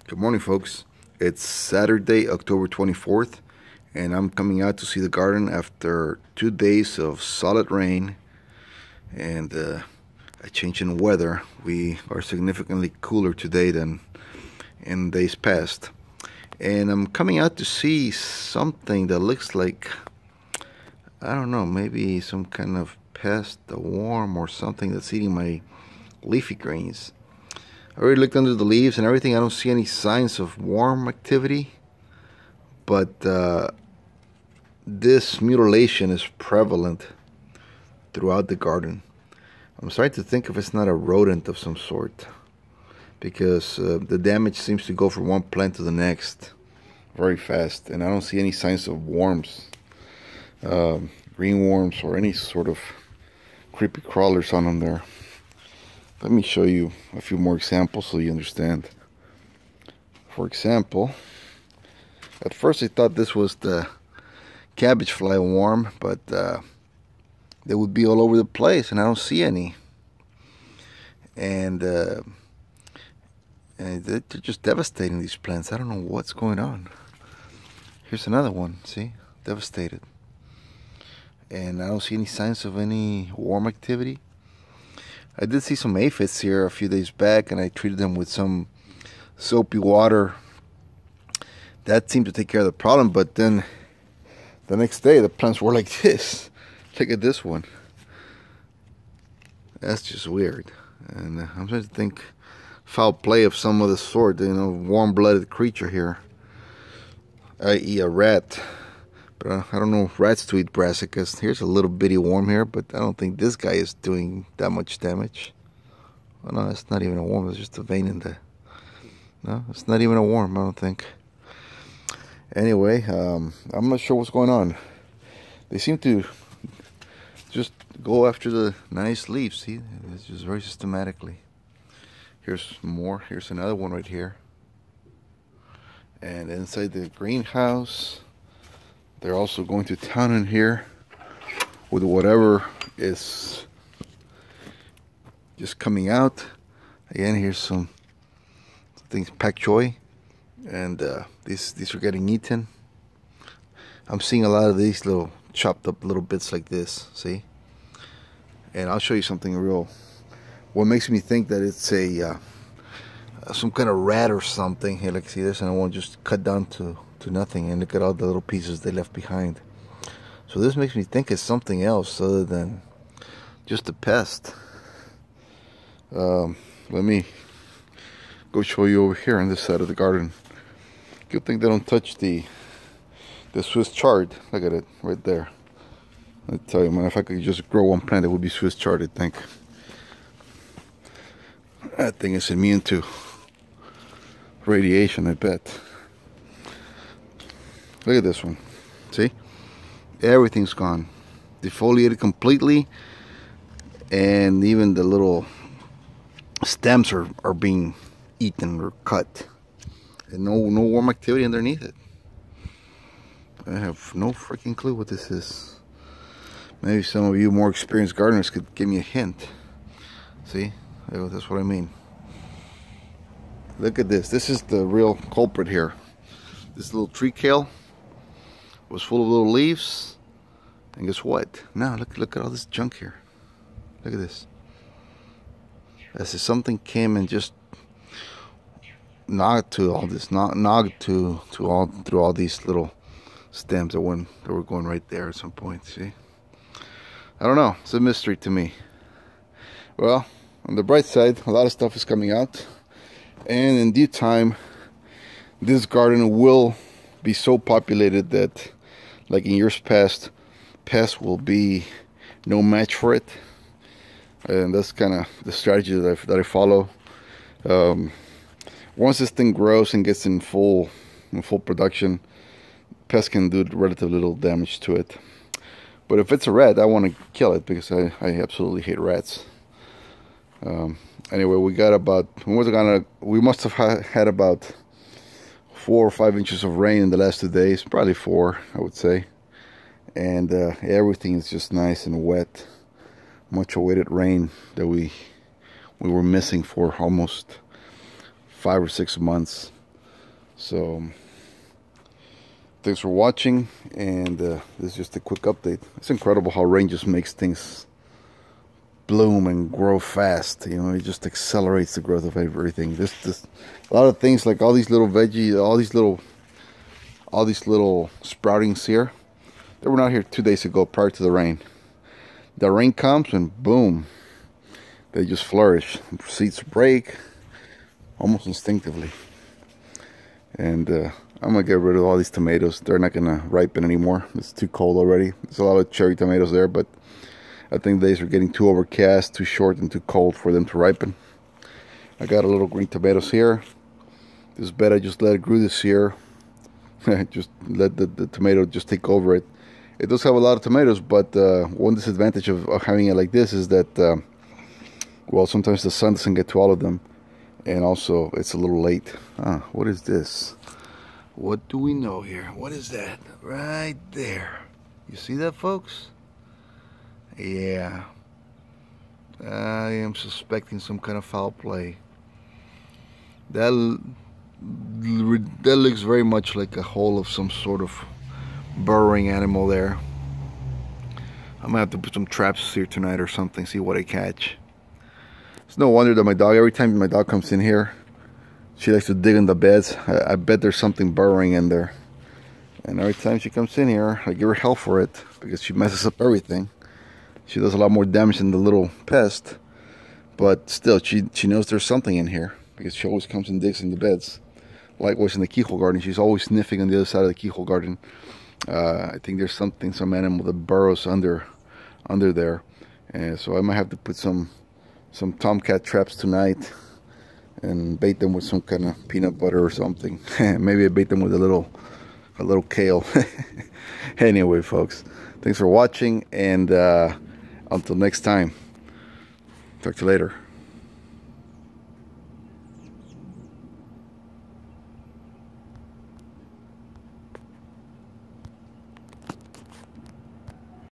Good morning, folks. It's Saturday, October 24th, and I'm coming out to see the garden after 2 days of solid rain and a change in weather. We are significantly cooler today than in days past. And I'm coming out to see something that looks like, I don't know, maybe some kind of pest, a worm or something that's eating my leafy greens. I already looked under the leaves and everything. I don't see any signs of worm activity, but this mutilation is prevalent throughout the garden. I'm starting to think if it's not a rodent of some sort, because the damage seems to go from one plant to the next very fast, and I don't see any signs of worms, green worms or any sort of creepy crawlers on them there. Let me show you a few more examples so you understand. For example, at first I thought this was the cabbage fly worm, but they would be all over the place and I don't see any. And they're just devastating, these plants. I don't know what's going on. Here's another one, see? Devastated. And I don't see any signs of any worm activity. I did see some aphids here a few days back, and I treated them with some soapy water. That seemed to take care of the problem, but then the next day the plants were like this. Look at this one. That's just weird. And I'm trying to think foul play of some of the sort, you know, warm-blooded creature here, i.e. a rat. But I don't know if rats to eat brassicas. Here's a little bitty worm here, but I don't think this guy is doing that much damage. Oh no, it's not even a worm. It's just a vein in the... No, it's not even a worm, I don't think. Anyway, I'm not sure what's going on. They seem to just go after the nice leaves. See, it's just very systematically. Here's more. Here's another one right here. And inside the greenhouse, they're also going to town in here with whatever is just coming out. Again, here's some things, pak choy, and these are getting eaten. I'm seeing a lot of these little chopped up little bits like this, see? And I'll show you something real. What makes me think that it's a some kind of rat or something. Here, like, see this, and I won't just cut down to nothing, and look at all the little pieces they left behind. So this makes me think it's something else other than just a pest. Let me go show you over here on this side of the garden. Good thing they don't touch the Swiss chard. Look at it right there. I tell you, man, if I could just grow one plant, it would be Swiss chard, I think. That thing is immune to radiation, I bet. Look at this one. See? Everything's gone. Defoliated completely. And even the little stems are being eaten or cut. And no worm activity underneath it. I have no freaking clue what this is. Maybe some of you more experienced gardeners could give me a hint. See? That's what I mean. Look at this. This is the real culprit here. This little tree kale was full of little leaves, and guess what? Now look at all this junk here. Look at this. As if something came and just knocked to all this, knocked through all these little stems that were going right there at some point. See? I don't know. It's a mystery to me. Well, on the bright side, a lot of stuff is coming out, and in due time, this garden will be so populated that, like in years past, pests will be no match for it. And that's kind of the strategy that I follow. Once this thing grows and gets in full production, pests can do relatively little damage to it. But if it's a rat, I want to kill it because I absolutely hate rats. Anyway, we must have had about 4 or 5 inches of rain in the last 2 days, probably 4, I would say. And everything is just nice and wet. Much awaited rain that we were missing for almost 5 or 6 months. So thanks for watching, and this is just a quick update. It's incredible how rain just makes things bloom and grow fast. You know, it just accelerates the growth of everything. This a lot of things, like all these little veggies, all these little sproutings here, they were not here 2 days ago prior to the rain. The rain comes and boom, they just flourish. Seeds break almost instinctively. And I'm gonna get rid of all these tomatoes. They're not gonna ripen anymore. It's too cold already. There's a lot of cherry tomatoes there, but I think days are getting too overcast, too short, and too cold for them to ripen. I got a little green tomatoes here. This bed, I just let it grow this year. Just let the tomato just take over it. It does have a lot of tomatoes, but one disadvantage of having it like this is that, well, sometimes the sun doesn't get to all of them. And also, it's a little late. What is this? What do we know here? What is that? Right there. You see that, folks? Yeah. I am suspecting some kind of foul play. That looks very much like a hole of some sort of burrowing animal there. I'm gonna have to put some traps here tonight or something, see what I catch. It's no wonder that my dog, every time my dog comes in here, she likes to dig in the beds. I bet there's something burrowing in there. And every time she comes in here, I give her hell for it, because she messes up everything. She does a lot more damage than the little pest, but still, she knows there's something in here, because she always comes and digs in the beds. Likewise in the keyhole garden, she's always sniffing on the other side of the keyhole garden. I think there's something, some animal that burrows under there, and so I might have to put some tomcat traps tonight and bait them with some kind of peanut butter or something. Maybe I bait them with a little kale. Anyway, folks, thanks for watching, and until next time, talk to you later.